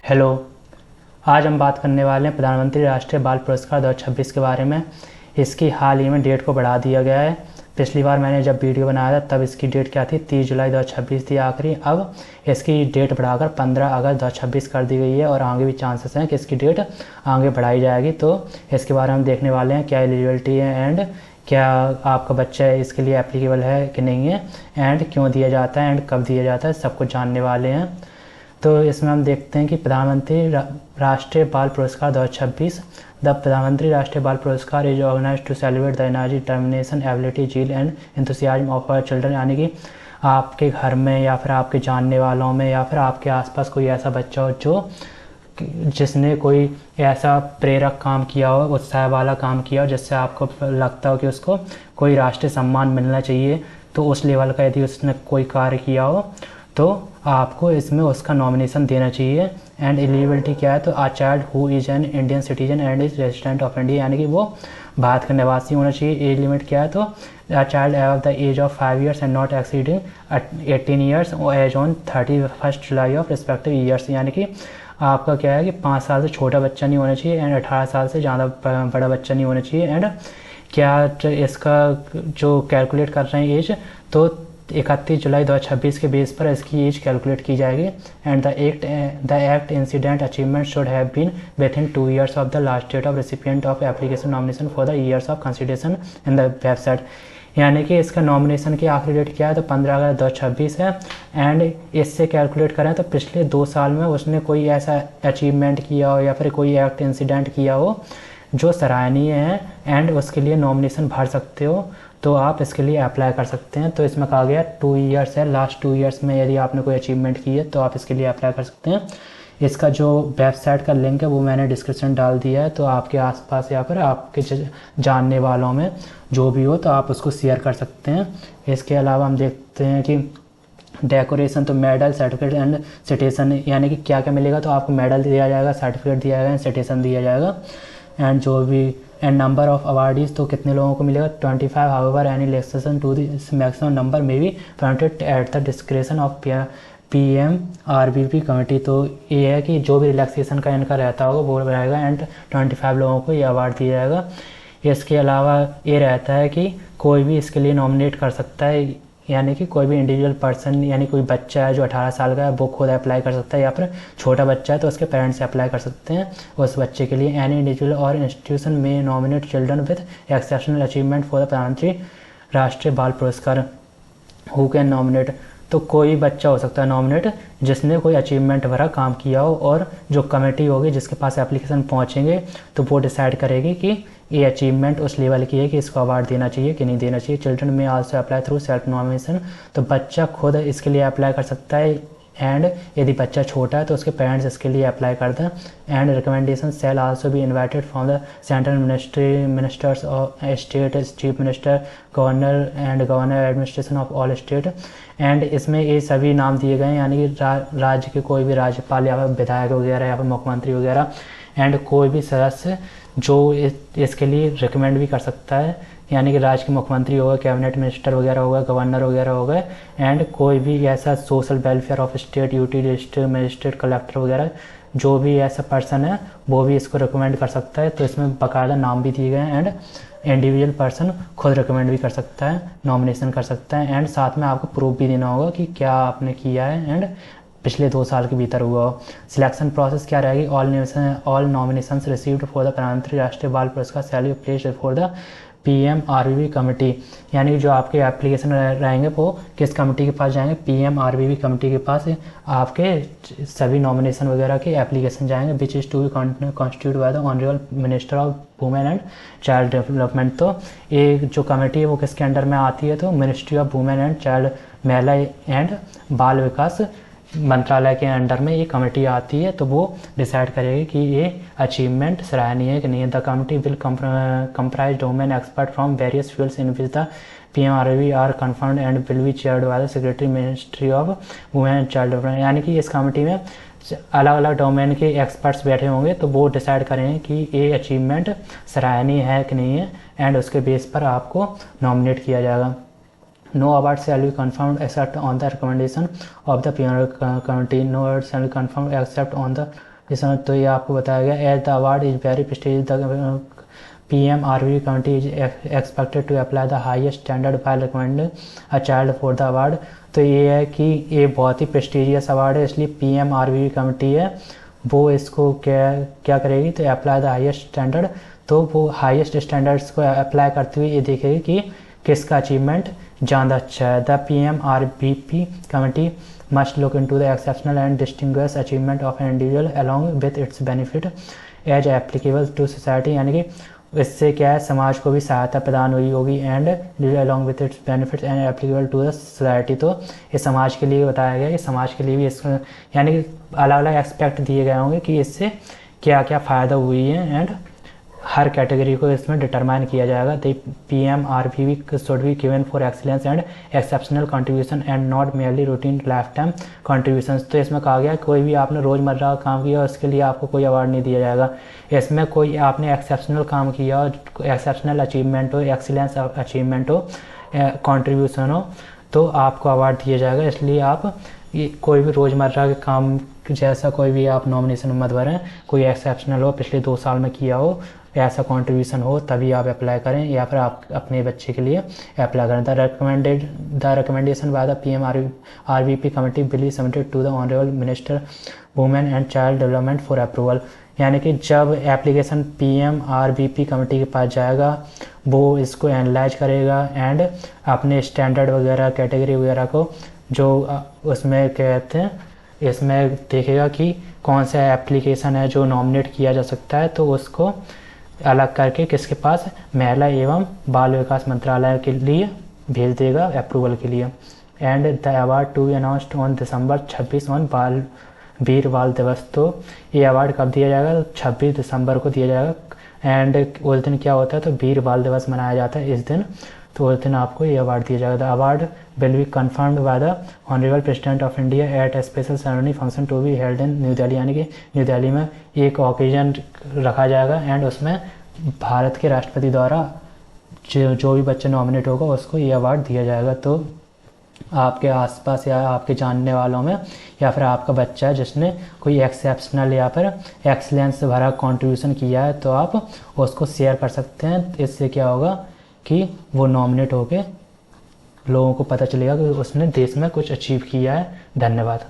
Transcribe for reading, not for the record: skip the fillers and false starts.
Hello. आज हम बात करने वाले हैं प्रधानमंत्री राष्ट्रीय बाल पुरस्कार 2026 के बारे में। इसकी हाल ही में डेट को बढ़ा दिया गया है। पिछली बार मैंने जब वीडियो बनाया था तब इसकी डेट क्या थी, 30 जुलाई 2026 थी आखिरी। अब इसकी डेट बढ़ाकर 15 अगस्त 2026 कर दी गई है और आगे भी चांसेस हैं कि इसकी डेट आगे बढ़ाई जाएगी। तो इसके बारे में हम देखने वाले हैं क्या एलिजिबिलिटी है एंड क्या आपका बच्चा इसके लिए एप्लीकेबल है कि नहीं है, एंड क्यों दिया जाता है एंड कब दिया जाता है, सब कुछ जानने वाले हैं। तो इसमें हम देखते हैं कि प्रधानमंत्री राष्ट्रीय बाल पुरस्कार 2026। द प्रधानमंत्री Rashtriya Bal Puraskar is organise to celebrate the energy, determination, ability, zeal and enthusiasm of our children. यानी कि आपके घर में या फिर आपके जानने वालों में या फिर आपके आसपास कोई ऐसा बच्चा हो जिसने कोई ऐसा प्रेरक काम किया हो, उत्साह वाला काम किया हो, जिससे आपको लगता हो कि उसको कोई राष्ट्रीय सम्मान मिलना चाहिए। तो उस लेवल का यदि उसने कोई कार्य किया हो तो आपको इसमें उसका नॉमिनेशन देना चाहिए। एंड एलिजिबिलिटी क्या है, तो a child who is an Indian citizen and is resident of India, यानी कि वो भारत का निवासी होना चाहिए। एज लिमिट क्या है, तो a child above the age of 5 years and not exceeding 18 years age on 31 July of respective years. यानी कि आपका क्या है कि 5 साल से छोटा बच्चा नहीं होना चाहिए एंड 18 साल से ज़्यादा बड़ा बच्चा नहीं होना चाहिए। एंड क्या इसका जो कैलकुलेट कर रहे हैं एज, तो 31 जुलाई 2026 के बेस पर इसकी एज कैलकुलेट की जाएगी। And the act incident achievement should have been within 2 years of the last date of recipient of application nomination for the years of consideration in the website. यानी कि इसका nomination की आखिरी date क्या है, तो 15 अगस्त 2026 है। एंड इससे कैलकुलेट करें तो पिछले 2 साल में उसने कोई ऐसा अचीवमेंट किया हो या फिर कोई एक्ट इंसिडेंट किया हो जो सराहनीय है एंड उसके लिए नॉमिनेशन भर सकते हो, तो आप इसके लिए अप्लाई कर सकते हैं। तो इसमें कहा गया 2 years है, लास्ट 2 years में यदि आपने कोई अचीवमेंट की है तो आप इसके लिए अप्लाई कर सकते हैं। इसका जो वेबसाइट का लिंक है वो मैंने डिस्क्रिप्शन डाल दिया है, तो आपके आसपास या फिर आपके जानने वालों में जो भी हो तो आप उसको शेयर कर सकते हैं। इसके अलावा हम देखते हैं कि डेकोरेशन, तो मेडल, सर्टिफिकेट एंड सिटेशन, यानी कि क्या क्या मिलेगा, तो आपको मेडल दिया जाएगा, सर्टिफिकेट दिया जाएगा, सिटेशन दिया जाएगा। एंड जो भी एंड नंबर ऑफ अवार्डीज, तो कितने लोगों को मिलेगा, 25। However any relaxation to this maximum number may be permitted at the discretion of PMRBP committee. तो ये है कि जो भी रिलैक्सेशन का इनका रहता होगा वो रहेगा एंड 25 लोगों को ये अवार्ड दिया जाएगा। इसके अलावा ये रहता है कि कोई भी इसके लिए नॉमिनेट कर सकता है, यानी कि कोई भी इंडिविजुअल पर्सन, यानी कोई बच्चा है जो 18 साल का है वो खुद अप्लाई कर सकता है, या फिर छोटा बच्चा है तो उसके पेरेंट्स अप्लाई कर सकते हैं उस बच्चे के लिए। एनी इंडिविजुअल और इंस्टीट्यूशन में nominate children with exceptional achievement for the प्रधानमंत्री राष्ट्रीय बाल पुरस्कार। हु कैन नॉमिनेट, तो कोई बच्चा हो सकता है नॉमिनेट जिसने कोई अचीवमेंट भरा काम किया हो, और जो कमेटी होगी जिसके पास एप्लीकेशन पहुंचेंगे तो वो डिसाइड करेगी कि ये अचीवमेंट उस लेवल की है कि इसको अवार्ड देना चाहिए कि नहीं देना चाहिए। चिल्ड्रन में also apply through self nomination, तो बच्चा खुद इसके लिए अप्लाई कर सकता है। एंड यदि बच्चा छोटा है तो उसके पेरेंट्स इसके लिए अप्लाई करते हैं। एंड रिकमेंडेशन सेल आल्सो भी invited from the central ministers of state, chief minister, governor and governor administration of all state. And इसमें ये सभी नाम दिए गए हैं, यानी कि राज्य के कोई भी राज्यपाल या फिर विधायक वगैरह या फिर मुख्यमंत्री वगैरह, एंड कोई भी सदस्य जो इसके लिए रिकमेंड भी कर सकता है, यानी कि राज्य के मुख्यमंत्री होगा, कैबिनेट मिनिस्टर वगैरह होगा, गवर्नर वगैरह होगा। एंड कोई भी ऐसा social welfare of state, UT magistrate, collector वगैरह जो भी ऐसा पर्सन है वो भी इसको रिकमेंड कर सकता है। तो इसमें बाकायदा नाम भी दिए गए हैं एंड इंडिविजुअल पर्सन खुद रिकमेंड भी कर सकता है, नॉमिनेशन कर सकता है। एंड साथ में आपको प्रूफ भी देना होगा कि क्या आपने किया है एंड पिछले 2 साल के भीतर हुआ हो। सिलेक्शन प्रोसेस क्या रहेगी, all nominations received for the प्रधानमंत्री राष्ट्रीय बाल पुरस्कार shall be placed for the PMRBP committee, यानी जो आपके एप्लीकेशन रहेंगे वो किस कमेटी के पास जाएंगे, PMRBP कमेटी के पास आपके सभी नॉमिनेशन वगैरह के एप्लीकेशन जाएंगे, which is to be constitute by the honourable minister of women and child development. तो एक जो कमेटी है वो किसके अंडर में आती है, तो ministry of women and child, महिला एंड बाल विकास मंत्रालय के अंडर में ये कमेटी आती है। तो वो डिसाइड करेगी कि ये अचीवमेंट सराहनीय है कि नहीं है। The committee will comprise women expert from various fields in which the PMRBP are confirmed and will be chaired by the secretary ministry of women and child development. यानी कि इस कमेटी में अलग अलग डोमेन के एक्सपर्ट्स बैठे होंगे, तो वो डिसाइड करेंगे कि ये अचीवमेंट सराहनीय है कि नहीं है, एंड उसके बेस पर आपको नॉमिनेट किया जाएगा। No award shall be confirmed except on the recommendation of the PMRBP committee. No award shall be confirmed except on the इसमें तो ये आपको बताया गया as the award is very prestigious PMRV committee is expected to apply the highest standard while recommending a child for the award। तो ये है कि ये बहुत ही प्रेस्टिजियस अवार्ड है, इसलिए PMRV कमेटी है वो इसको क्या करेगी, तो अप्लाई द हाईएस्ट स्टैंडर्ड। तो वो हाईएस्ट स्टैंडर्ड्स को अप्लाई करते हुए ये देखेगी कि किसका अचीवमेंट ज़्यादा अच्छा है। The PMRVP committee must look into the exceptional and distinguished achievement of an individual along with its benefit as applicable to society। यानी कि इससे क्या है, समाज को भी सहायता प्रदान हुई होगी and along with its benefits and applicable to the society. तो ये समाज के लिए बताया गया कि समाज के लिए भी इसको यानी कि अलग अलग एस्पेक्ट दिए गए होंगे कि इससे क्या क्या फ़ायदा हुई है एंड हर कैटेगरी को इसमें डिटरमाइन किया जाएगा। The PMRVP should be given for excellence and exceptional contribution and not merely routine life time contribution. तो इसमें कहा गया कोई भी आपने रोज़मर्रा का काम किया उसके लिए आपको कोई अवार्ड नहीं दिया जाएगा। इसमें कोई आपने एक्सेप्शनल काम किया हो, एक्सेप्शनल अचीवमेंट हो, एक्सीलेंस अचीवमेंट हो, कंट्रीब्यूशन हो, तो आपको अवार्ड दिया जाएगा। इसलिए आप ये कोई भी रोज़मर्रा के काम जैसा कोई भी आप नॉमिनेशन मत भरें, कोई एक्सेप्शनल हो, पिछले 2 साल में किया हो, ऐसा कंट्रीब्यूशन हो, तभी आप अप्लाई करें या फिर आप अपने बच्चे के लिए अप्लाई करें। The recommendation by the PMRVP committee will be submitted to the honourable minister women and child development for approval. यानी कि जब एप्लीकेशन PMRVP कमेटी के पास जाएगा वो इसको एनालाइज करेगा एंड अपने स्टैंडर्ड वगैरह कैटेगरी वगैरह को जो उसमें कहते हैं इसमें देखेगा कि कौन सा एप्लीकेशन है जो नॉमिनेट किया जा सकता है, तो उसको अलग करके किसके पास, महिला एवं बाल विकास मंत्रालय के लिए भेज देगा अप्रूवल के लिए। And the award to be announced on December 26 on Veer Bal Diwas. तो ये अवार्ड कब दिया जाएगा, 26 दिसंबर को दिया जाएगा। एंड उस दिन क्या होता है, तो वीर बाल दिवस मनाया जाता है इस दिन, तो उस दिन आपको ये अवार्ड दिया जाएगा। The award will be confirmed by the honourable president of India at a special ceremony function to be held in New Delhi. यानी कि न्यू दिल्ली में एक ओकेजन रखा जाएगा एंड उसमें भारत के राष्ट्रपति द्वारा जो भी बच्चा नॉमिनेट होगा उसको ये अवार्ड दिया जाएगा। तो आपके आसपास या आपके जानने वालों में या फिर आपका बच्चा जिसने कोई एक्सेप्शनल या फिर एक्सीलेंस भरा कंट्रीब्यूशन किया है तो आप उसको शेयर कर सकते हैं। इससे क्या होगा कि वो नॉमिनेट होके लोगों को पता चलेगा कि उसने देश में कुछ अचीव किया है। धन्यवाद।